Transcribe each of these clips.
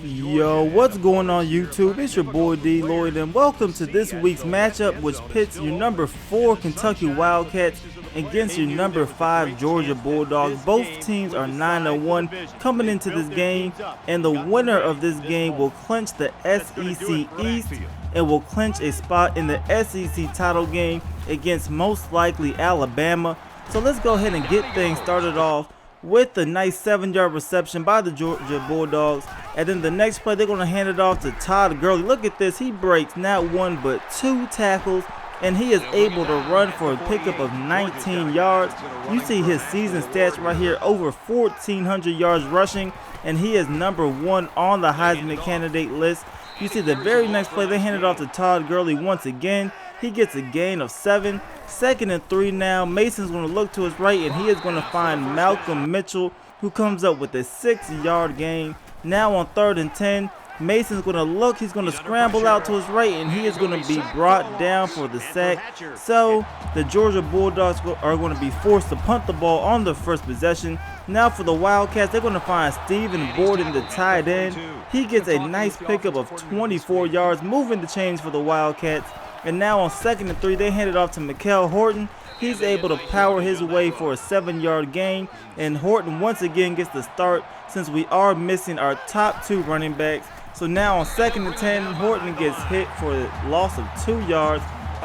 Yo, what's going on YouTube? It's your boy DLloyd and welcome to this week's matchup, which pits your number 4 Kentucky Wildcats against your number 5 Georgia Bulldogs. Both teams are 9-1 coming into this game, and the winner of this game will clinch the SEC East and will clinch a spot in the SEC title game against most likely Alabama. So let's go ahead and get things started off with a nice 7-yard reception by the Georgia Bulldogs. And then the next play, they're going to hand it off to Todd Gurley. Look at this. He breaks not 1 but 2 tackles, and he is able to run for a pickup of 19 yards. You see his season stats right here, over 1,400 yards rushing, and he is number 1 on the Heisman candidate list. You see the very next play, they hand it off to Todd Gurley once again. He gets a gain of 7. 2nd and 3 now. Mason's going to look to his right, and he is going to find Malcolm Mitchell, who comes up with a 6-yard gain. Now on 3rd and 10, Mason's going to look. He's going to scramble out to his right, and he is going to be brought down for the sack. So the Georgia Bulldogs are going to be forced to punt the ball on the first possession. Now for the Wildcats, they're going to find Stephen Borden, the tight end. He gets a nice pickup of 24 yards, moving the chains for the Wildcats. And now on 2nd and 3, they hand it off to Mikel Horton. He's able to power his way for a 7-yard gain. And Horton once again gets the start since we are missing our top 2 running backs. So now on 2nd and 10, Horton gets hit for a loss of 2 yards,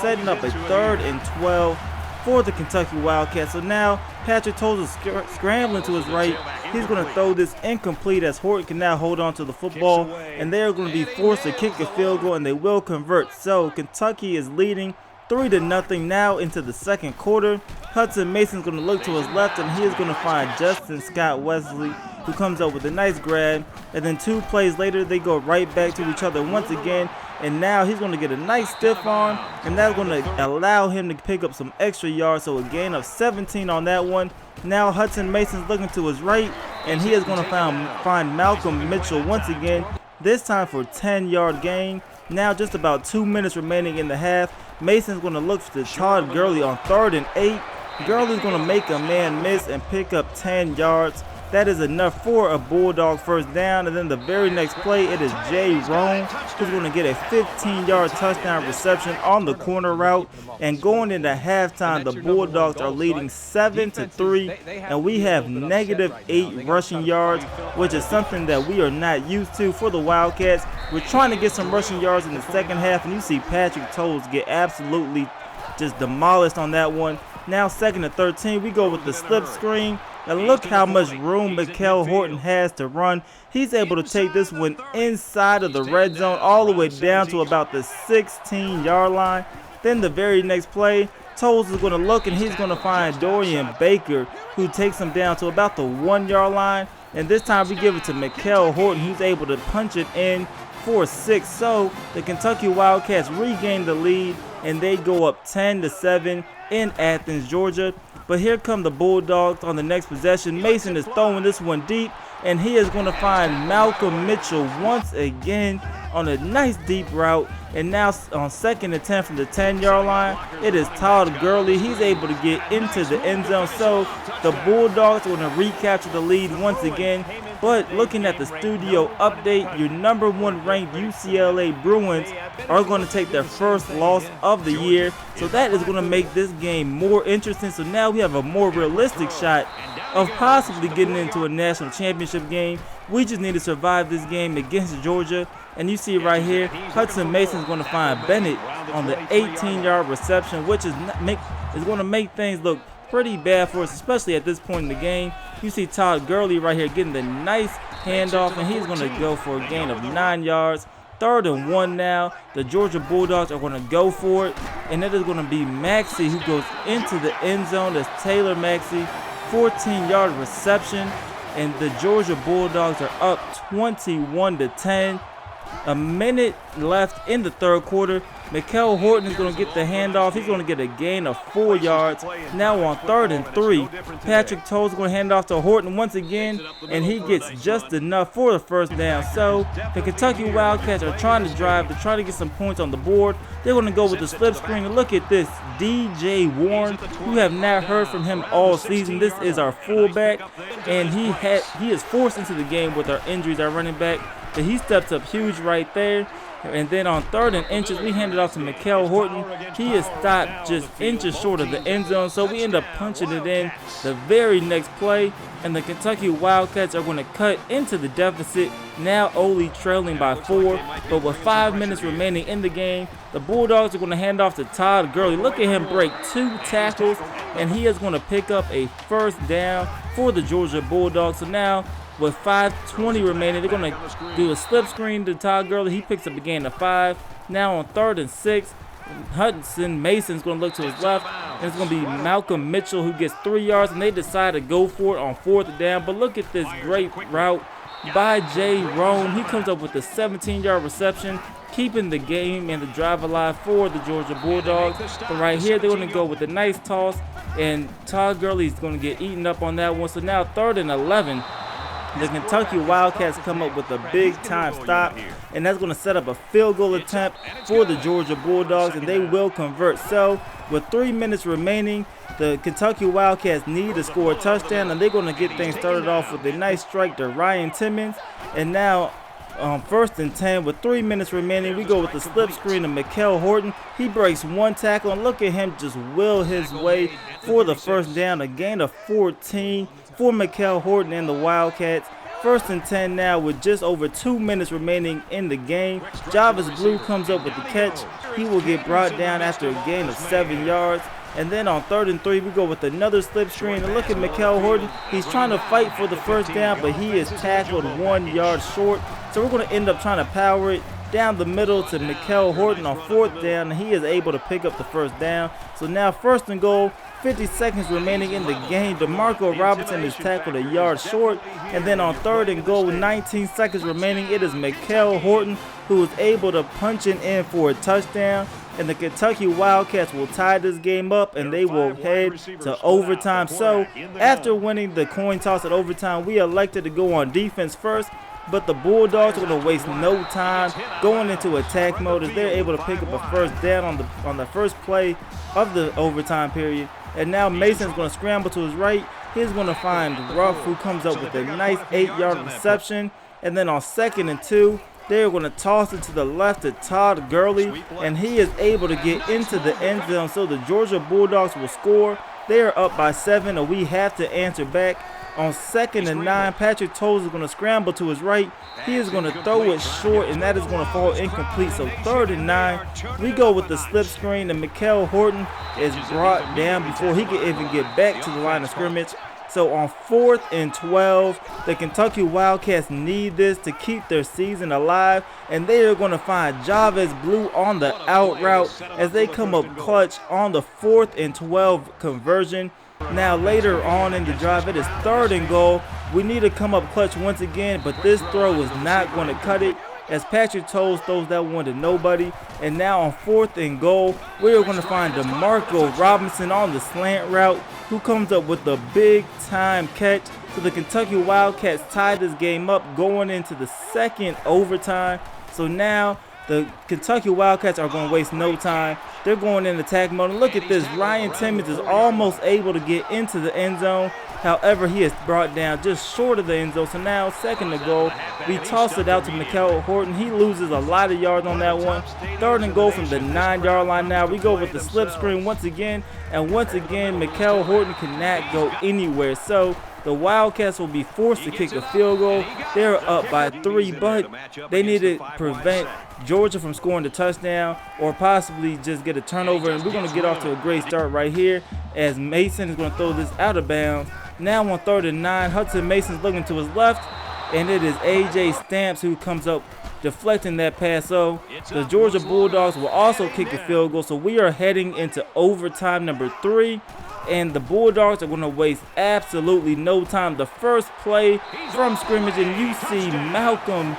setting up a 3rd and 12 for the Kentucky Wildcats. So now Patrick Tolles is scrambling to his right. He's going to throw this incomplete as Horton can now hold on to the football, and they're going to be forced to kick a field goal, and they will convert. So Kentucky is leading 3-0 now into the second quarter. Hudson Mason's going to look to his left, and he is going to find Justin Scott Wesley, who comes up with a nice grab. And then 2 plays later, they go right back to each other once again. And now he's going to get a nice stiff arm, and that's going to allow him to pick up some extra yards. So a gain of 17 on that one. Now Hudson Mason's looking to his right, and he is going to find Malcolm Mitchell once again, this time for a 10-yard gain. Now just about 2 minutes remaining in the half. Mason's going to look for Todd Gurley on 3rd and 8. Gurley's going to make a man miss and pick up 10 yards. That is enough for a Bulldog first down. And then the very next play, it is Jay Rome who's going to get a 15-yard touchdown reception on the corner route. And going into halftime, the Bulldogs are leading 7-3, and we have -8 rushing yards, which is something that we are not used to for the Wildcats. We're trying to get some rushing yards in the second half, and you see Patrick Tolles get absolutely just demolished on that one. Now 2nd and 13, we go with the slip screen. And look how much room Mikel Horton has to run. He's able to take this one inside of the red zone all the way down to about the 16-yard line. Then the very next play, Tolles is going to look, and he's going to find Dorian Baker, who takes him down to about the 1-yard line. And this time we give it to Mikel Horton, who's able to punch it in for 6. So the Kentucky Wildcats regain the lead, and they go up 10-7 in Athens, Georgia. But here come the Bulldogs on the next possession. Mason is throwing this one deep, and he is going to find Malcolm Mitchell once again on a nice deep route. And now on 2nd and 10 from the 10-yard line, it is Todd Gurley. He's able to get into the end zone. So the Bulldogs are going to recapture the lead once again. But looking at the studio update, your number 1 ranked UCLA Bruins are going to take their first loss of the year. So that is going to make this game more interesting. So now we have a more realistic shot of possibly getting into a national championship game. We just need to survive this game against Georgia. And you see right here, Hudson Mason's going to find Bennett on the 18-yard reception, which is going to make things look pretty bad for us, especially at this point in the game. You see Todd Gurley right here getting the nice handoff, and he's going to go for a gain of 9 yards. 3rd and 1 now. The Georgia Bulldogs are going to go for it, and it is going to be Maxey who goes into the end zone. That's Taylor Maxey, 14-yard reception, and the Georgia Bulldogs are up 21-10. A minute left in the 3rd quarter. Mikael Horton is going to get the handoff. He's going to get a gain of 4 yards. Now on 3rd and 3, Patrick Toles is going to hand off to Horton once again, and he gets just enough for the first down. So the Kentucky Wildcats are trying to drive. They're trying to get some points on the board. They're going to go with the slip screen. And look at this, DJ Warren. You have not heard from him all season. This is our fullback, and he is forced into the game with our injuries, our running back. But he steps up huge right there. And then on 3rd and inches, we hand it off to Mikael Horton. He is stopped just inches short of the end zone, so we end up punching it in the very next play. And the Kentucky Wildcats are going to cut into the deficit, now only trailing by 4. But with 5 minutes remaining in the game, the Bulldogs are going to hand off to Todd Gurley. Look at him break 2 tackles, and he is going to pick up a first down for the Georgia Bulldogs. So now, with 5:20 remaining, they're going to do a slip screen to Todd Gurley. He picks up a gain of 5. Now on 3rd and 6, Hudson Mason's going to look to his left, and it's going to be Malcolm Mitchell who gets 3 yards, and they decide to go for it on 4th down. But look at this great route by Jay Roan. He comes up with a 17-yard reception, keeping the game and the drive alive for the Georgia Bulldogs. But right here, they're going to go with a nice toss, and Todd Gurley is going to get eaten up on that one. So now 3rd and 11. The Kentucky Wildcats come up with a big-time stop, and that's going to set up a field goal attempt for the Georgia Bulldogs, and they will convert. So with 3 minutes remaining, the Kentucky Wildcats need to score a touchdown, and they're going to get things started off with a nice strike to Ryan Timmons. And now on 1st and 10, with 3 minutes remaining, we go with the slip screen to Mikael Horton. He breaks 1 tackle, and look at him just will his way for the first down, a gain of 14 for Mikael Horton and the Wildcats. 1st and 10 now with just over 2 minutes remaining in the game. Jarvis Blue comes up with the catch. He will get brought down after a gain of 7 yards. And then on 3rd and 3, we go with another slip screen. And look at Mikael Horton. He's trying to fight for the first down, but he is tackled 1 yard short. So we're going to end up trying to power it down the middle to Mikael Horton on 4th down, and he is able to pick up the first down. So now 1st and goal, 50 seconds remaining in the game. DeMarco Robinson is tackled a yard short. And then on 3rd and goal with 19 seconds remaining, it is Mikael Horton who is able to punch it in for a touchdown. And the Kentucky Wildcats will tie this game up, and they will head to overtime. So after winning the coin toss at overtime, we elected to go on defense first. But the Bulldogs are going to waste no time going into attack mode as they're able to pick up a first down on the first play of the overtime period. And now Mason's going to scramble to his right. He's going to find Ruff, who comes up with a nice 8-yard reception. And then on 2nd and 2, they're going to toss it to the left to Todd Gurley, and he is able to get into the end zone. So the Georgia Bulldogs will score. They are up by 7, and we have to answer back. On 2nd and 9, Patrick Toles is going to scramble to his right. He is going to throw it short, and that is going to fall incomplete. So 3rd and 9, we go with the slip screen, and Mikael Horton is brought down before he can even get back to the line of scrimmage. So on 4th and 12, the Kentucky Wildcats need this to keep their season alive, and they are going to find Jarvis Blue on the out route as they come up clutch on the 4th and 12 conversion. Now later on in the drive, it is 3rd and goal. We need to come up clutch once again, but this throw is not going to cut it as Patrick Toles throws that one to nobody. And now on 4th and goal, we are going to find DeMarco Robinson on the slant route, who comes up with a big time catch. So the Kentucky Wildcats tie this game up going into the 2nd overtime. So now the Kentucky Wildcats are going to waste no time. They're going in attack mode. And look at this. Ryan Timmons is almost able to get into the end zone. However, he is brought down just short of the end zone. So now 2nd and goal. We toss it out to Mikael Horton. He loses a lot of yards on that one. 3rd and goal from the 9-yard line now. We go with the slip screen once again. And once again, Mikael Horton cannot go anywhere. So the Wildcats will be forced to kick a field goal. They're up by 3, but they need to prevent Georgia from scoring the touchdown or possibly just get a turnover. And we're going to get off to a great start right here as Mason is going to throw this out of bounds. Now on 3rd and 9, Hudson Mason's looking to his left, and it is A.J. Stamps who comes up deflecting that pass. So the Georgia Bulldogs will also kick a field goal. So we are heading into overtime number 3. And the Bulldogs are going to waste absolutely no time. The first play from scrimmage, and you see Malcolm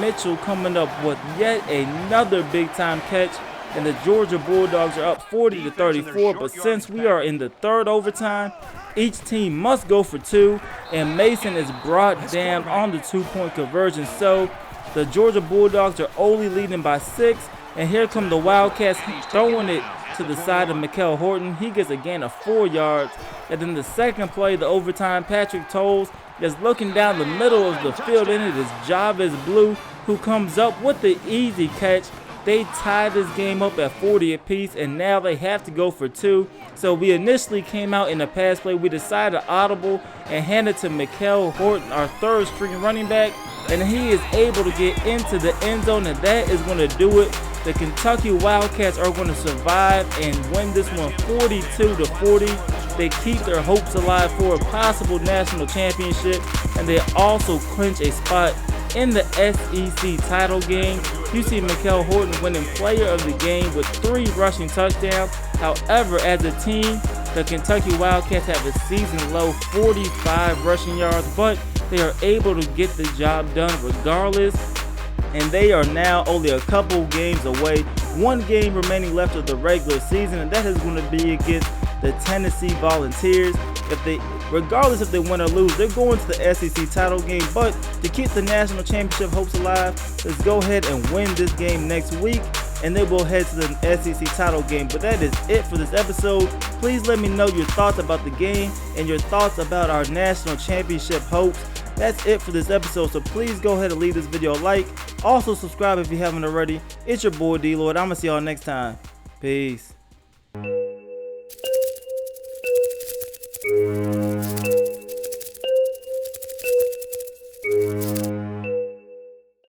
Mitchell coming up with yet another big-time catch. and the Georgia Bulldogs are up 40-34. But since we are in the third overtime, each team must go for 2, and Mason is brought down on the 2-point conversion. So the Georgia Bulldogs are only leading by 6, and here come the Wildcats throwing it to the side of Mikel Horton. He gets a gain of 4 yards. And then the second play, the overtime, Patrick Tolles is looking down the middle of the field, and it is Jarvis Blue who comes up with the easy catch. They tie this game up at 40 apiece, and now they have to go for 2. So we initially came out in the pass play. We decided to audible and hand it to Mikel Horton, our third string running back, and he is able to get into the end zone, and that is going to do it. The Kentucky Wildcats are going to survive and win this one 42-40. They keep their hopes alive for a possible national championship, and they also clinch a spot in the SEC title game. You see Mikel Horton winning player of the game with 3 rushing touchdowns. However, as a team, the Kentucky Wildcats have a season low 45 rushing yards, but they are able to get the job done regardless. And they are now only a couple games away. 1 game remaining left of the regular season, and that is going to be against the Tennessee Volunteers. Regardless if they win or lose, they're going to the SEC title game. But to keep the national championship hopes alive, let's go ahead and win this game next week, and then we'll head to the SEC title game. But that is it for this episode. Please let me know your thoughts about the game and your thoughts about our national championship hopes. That's it for this episode, so please go ahead and leave this video a like. Also subscribe if you haven't already. It's your boy DLloyd. I'm going to see y'all next time. Peace.